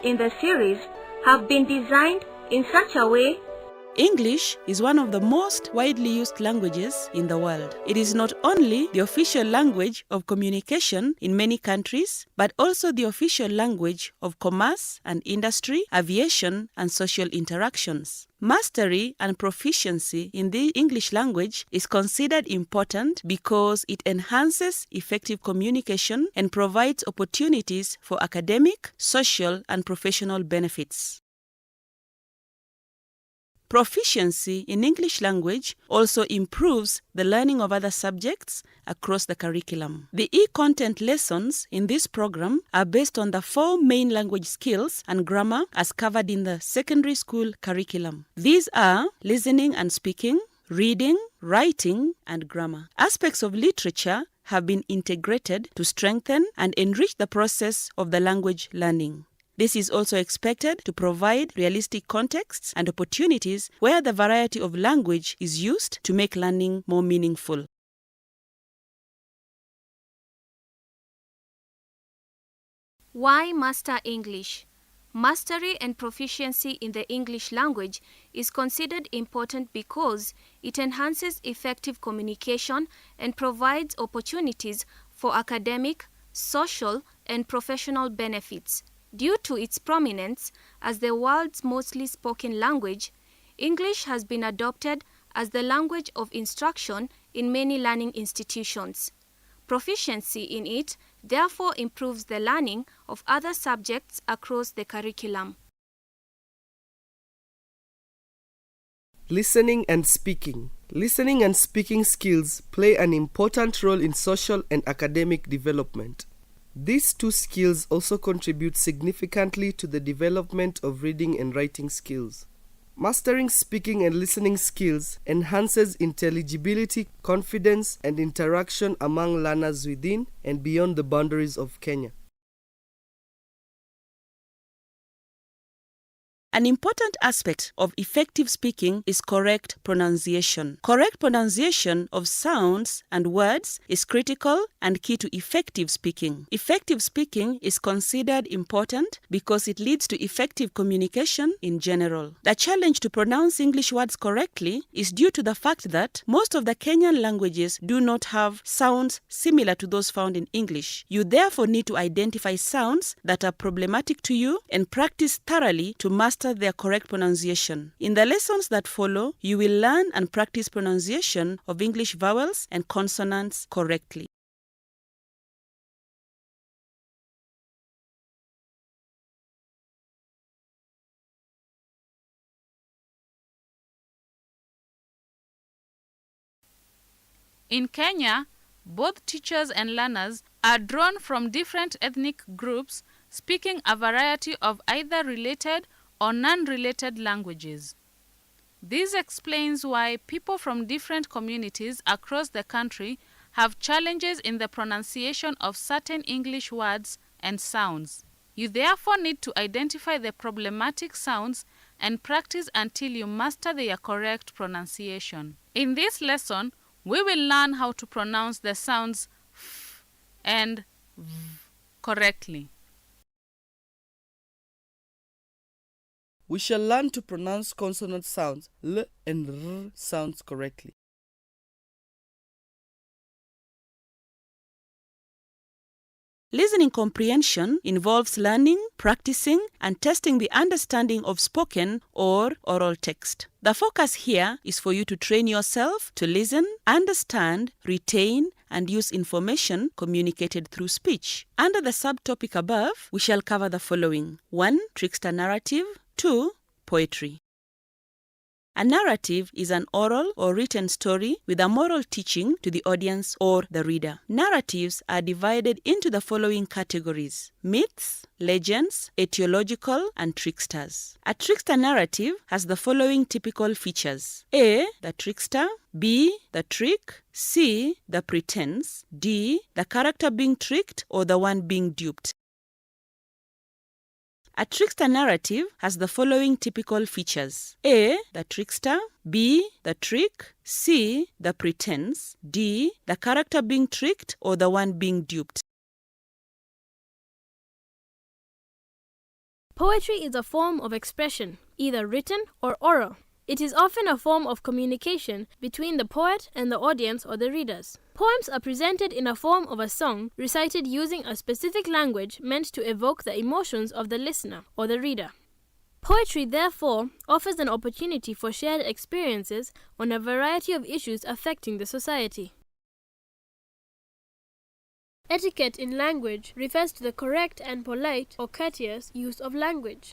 in the series have been designed in such a way. English is one of the most widely used languages in the world. It is not only the official language of communication in many countries, but also the official language of commerce and industry, aviation, and social interactions. Mastery and proficiency in the English language is considered important because it enhances effective communication and provides opportunities for academic, social, and professional benefits. Proficiency in English language also improves the learning of other subjects across the curriculum. The e-content lessons in this program are based on the 4 main language skills and grammar as covered in the secondary school curriculum. These are listening and speaking, reading, writing, and grammar. Aspects of literature have been integrated to strengthen and enrich the process of the language learning. This is also expected to provide realistic contexts and opportunities where the variety of language is used to make learning more meaningful. Why master English? Mastery and proficiency in the English language is considered important because it enhances effective communication and provides opportunities for academic, social, and professional benefits. Due to its prominence as the world's mostly spoken language, English has been adopted as the language of instruction in many learning institutions. Proficiency in it therefore improves the learning of other subjects across the curriculum. Listening and speaking. Listening and speaking skills play an important role in social and academic development. These 2 skills also contribute significantly to the development of reading and writing skills. Mastering speaking and listening skills enhances intelligibility, confidence, and interaction among learners within and beyond the boundaries of Kenya. An important aspect of effective speaking is correct pronunciation. Correct pronunciation of sounds and words is critical and key to effective speaking. Effective speaking is considered important because it leads to effective communication in general. The challenge to pronounce English words correctly is due to the fact that most of the Kenyan languages do not have sounds similar to those found in English. You therefore need to identify sounds that are problematic to you and practice thoroughly to master their correct pronunciation. In the lessons that follow, you will learn and practice pronunciation of English vowels and consonants correctly. In Kenya, both teachers and learners are drawn from different ethnic groups speaking a variety of either related or non-related languages. This explains why people from different communities across the country have challenges in the pronunciation of certain English words and sounds. You therefore need to identify the problematic sounds and practice until you master their correct pronunciation. In this lesson, we will learn how to pronounce the sounds f and v correctly. We shall learn to pronounce consonant sounds, L and R sounds correctly. Listening comprehension involves learning, practicing, and testing the understanding of spoken or oral text. The focus here is for you to train yourself to listen, understand, retain, and use information communicated through speech. Under the subtopic above, we shall cover the following: 1. Trickster narrative. 2. Poetry. A narrative is an oral or written story with a moral teaching to the audience or the reader. Narratives are divided into the following categories: myths, legends, etiological, and tricksters. A trickster narrative has the following typical features: A. The trickster. B. The trick. C. The pretense. D. The character being tricked or the one being duped. A trickster narrative has the following typical features: A. The trickster. B. The trick. C. The pretense. D. The character being tricked or the one being duped. Poetry is a form of expression, either written or oral. It is often a form of communication between the poet and the audience or the readers. Poems are presented in a form of a song recited using a specific language meant to evoke the emotions of the listener or the reader. Poetry, therefore, offers an opportunity for shared experiences on a variety of issues affecting the society. Etiquette in language refers to the correct and polite or courteous use of language.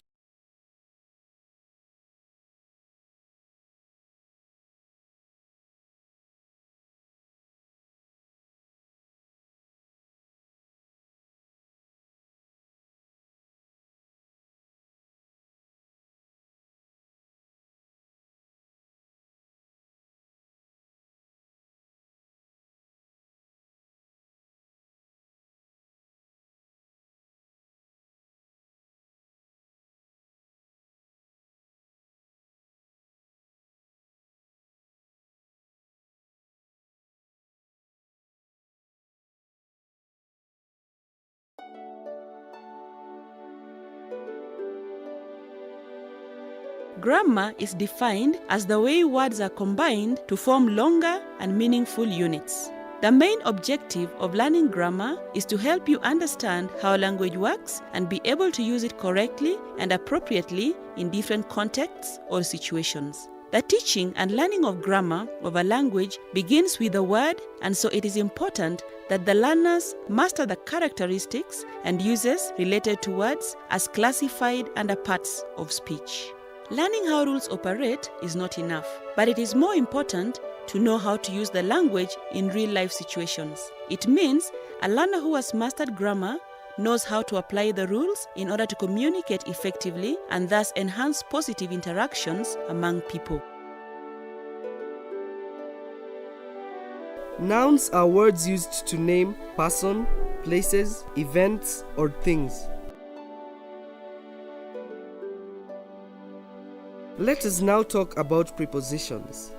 Grammar is defined as the way words are combined to form longer and meaningful units. The main objective of learning grammar is to help you understand how language works and be able to use it correctly and appropriately in different contexts or situations. The teaching and learning of grammar of a language begins with a word, and so it is important that the learners master the characteristics and uses related to words as classified under parts of speech. Learning how rules operate is not enough, but it is more important to know how to use the language in real-life situations. It means a learner who has mastered grammar knows how to apply the rules in order to communicate effectively and thus enhance positive interactions among people. Nouns are words used to name person, places, events, or things. Let us now talk about prepositions.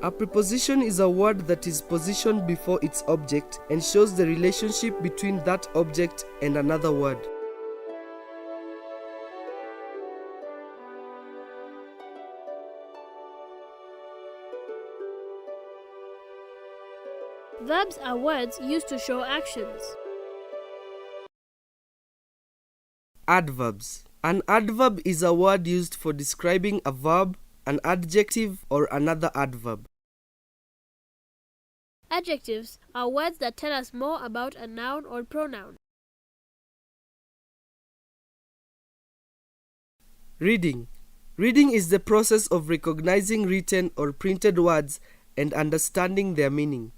A preposition is a word that is positioned before its object and shows the relationship between that object and another word. Verbs are words used to show actions. Adverbs. An adverb is a word used for describing a verb, an adjective, or another adverb. Adjectives are words that tell us more about a noun or pronoun. Reading. Reading is the process of recognizing written or printed words and understanding their meaning.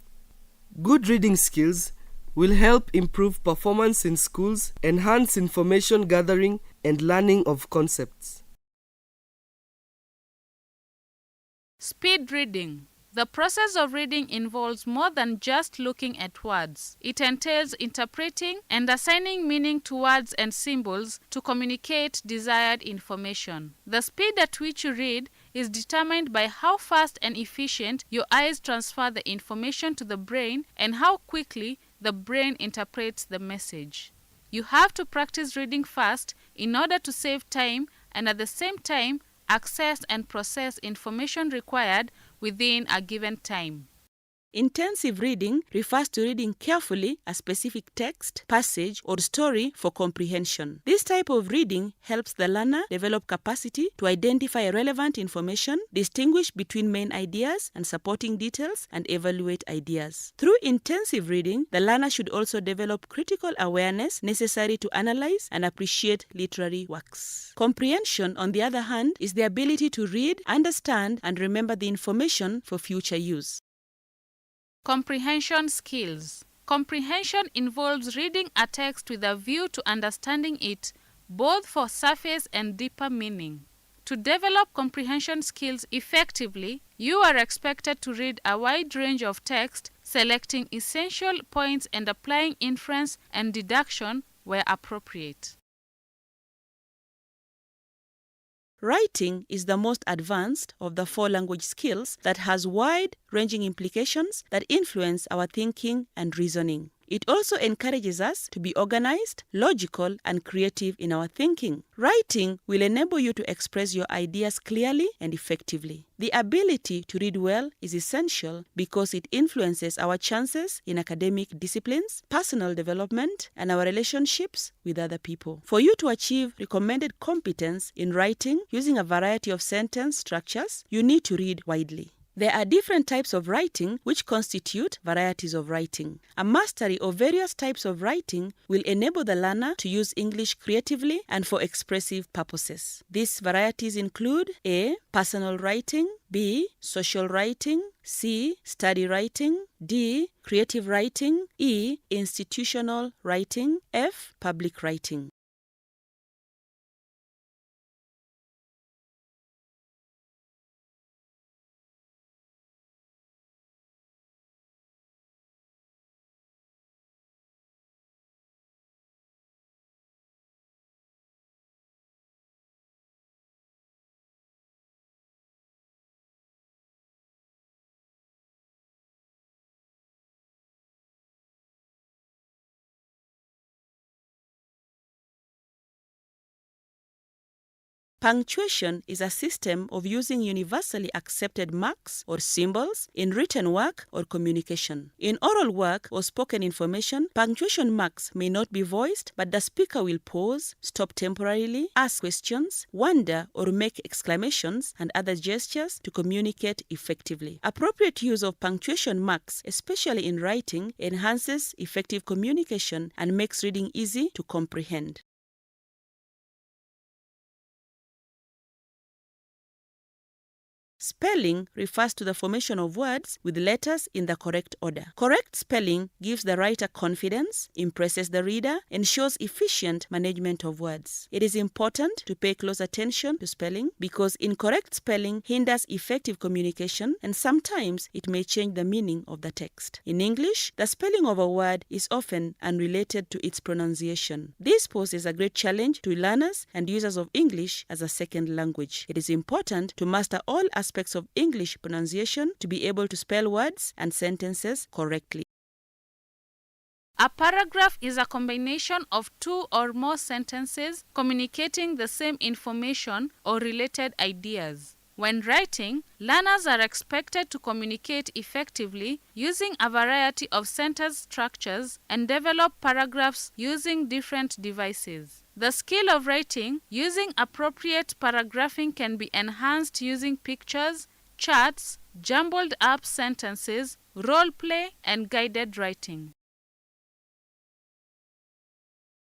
Good reading skills will help improve performance in schools, enhance information gathering, and learning of concepts. Speed reading. The process of reading involves more than just looking at words. It entails interpreting and assigning meaning to words and symbols to communicate desired information. The speed at which you read is determined by how fast and efficient your eyes transfer the information to the brain and how quickly the brain interprets the message. You have to practice reading fast in order to save time and at the same time access and process information required within a given time. Intensive reading refers to reading carefully a specific text, passage, or story for comprehension. This type of reading helps the learner develop capacity to identify relevant information, distinguish between main ideas and supporting details, and evaluate ideas. Through intensive reading, the learner should also develop critical awareness necessary to analyze and appreciate literary works. Comprehension, on the other hand, is the ability to read, understand, and remember the information for future use. Comprehension skills. Comprehension involves reading a text with a view to understanding it, both for surface and deeper meaning. To develop comprehension skills effectively, you are expected to read a wide range of text, selecting essential points and applying inference and deduction where appropriate. Writing is the most advanced of the 4 language skills that has wide-ranging implications that influence our thinking and reasoning. It also encourages us to be organized, logical, and creative in our thinking. Writing will enable you to express your ideas clearly and effectively. The ability to read well is essential because it influences our chances in academic disciplines, personal development, and our relationships with other people. For you to achieve recommended competence in writing using a variety of sentence structures, you need to read widely. There are different types of writing which constitute varieties of writing. A mastery of various types of writing will enable the learner to use English creatively and for expressive purposes. These varieties include A. Personal writing, B. Social writing, C. Study writing, D. Creative writing, E. Institutional writing, F. Public writing. Punctuation is a system of using universally accepted marks or symbols in written work or communication. In oral work or spoken information, punctuation marks may not be voiced, but the speaker will pause, stop temporarily, ask questions, wonder, or make exclamations and other gestures to communicate effectively. Appropriate use of punctuation marks, especially in writing, enhances effective communication and makes reading easy to comprehend. Spelling refers to the formation of words with letters in the correct order. Correct spelling gives the writer confidence, impresses the reader, and shows efficient management of words. It is important to pay close attention to spelling because incorrect spelling hinders effective communication and sometimes it may change the meaning of the text. In English, the spelling of a word is often unrelated to its pronunciation. This poses a great challenge to learners and users of English as a second language. It is important to master all aspects of English pronunciation to be able to spell words and sentences correctly. A paragraph is a combination of two or more sentences communicating the same information or related ideas. When writing, learners are expected to communicate effectively using a variety of sentence structures and develop paragraphs using different devices. The skill of writing using appropriate paragraphing can be enhanced using pictures, charts, jumbled up sentences, role play, and guided writing.